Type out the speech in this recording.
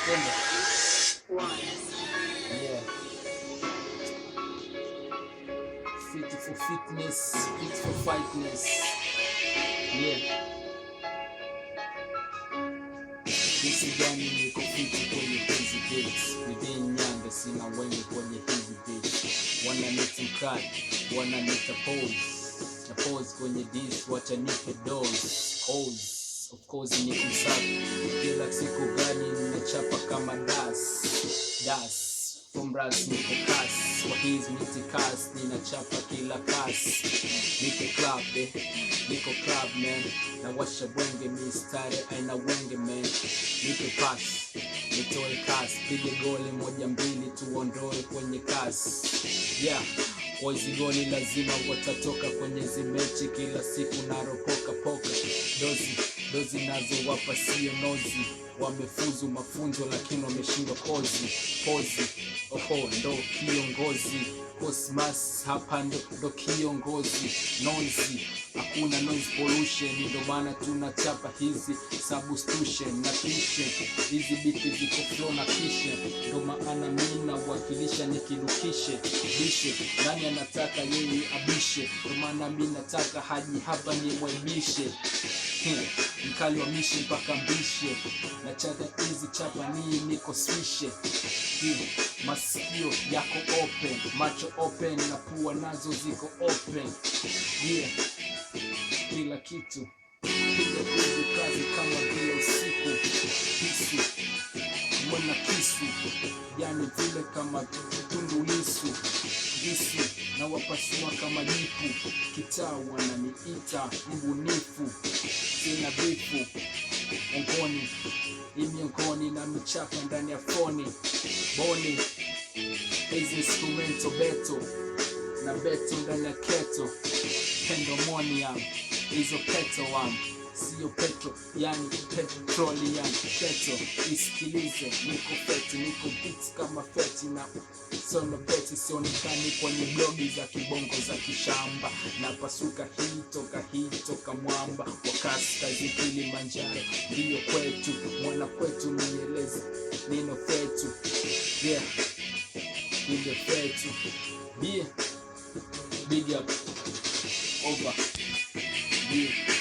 Yeah. Fit for fitness, fit for fightness. Yeah. Jinsi gani niko fiti kwenye hizi beats. Within Nyanda sina wenye kwenye hizi beats. Wananita mkali, wananita pose. Na pose kwenye diss, wacha nipe dose. Of course ni msafi. Kila siku gani ninachapa kama das. From ras niko kas, kwa hizi mitikas ninachapa kila kas. Niko club man, na washa bwenge mistari aina wenge man. Nipe pass, nitoe kas, pige goli 1-2 tuondoe kwenye kas. Yeah, kwa hizi goli lazima watatoka kwenye zimechi kila siku naropoka poka. Dozi nazo wapa sio nozi, wamefuzu mafunzo lakini wameshindwa kozi. Ndo kiongozi Cosmas hapa ndo kiongozi. Noise, hakuna noise pollution, ndo maana tunachapa hizi substitution na kishe. Hizi biti ziko flow na kishe, ndo maana mimi nawakilisha nikilukishe. Bishe, nani anataka yeye abishe, ndo maana mimi nataka haji hapa ni mwaibishe. Mkali wa mishe mpaka mbishe, na chata hizi chapa nii niko swishe. Masikio yako open, macho open, na pua nazo ziko open. Yeah, kila kitu piga kazi kama vile usiku. Mwana kisu, yani vile kama Tundu Lissu. Na wapasua kama jipu, kitaa wananiita mbunifu. Sina bifu, miongoni na michapa ndani ya foni. Boni, hizi instrumento na beto ndani ya keto. Pandemonium, hizo peto sio petro, yani petroleum. Keto, isikilize, niko feti, niko beats kama feti. Na sono beti sionekani kwenye blogi za kibongo za kishamba. Na pasuka hii toka mwamba wa kaskazini Kilimanjaro. Ndiyo kwetu, mwana kwetu nieleze neno fetu. Yeah, ile fetu. Yeah, big up, over. Yeah.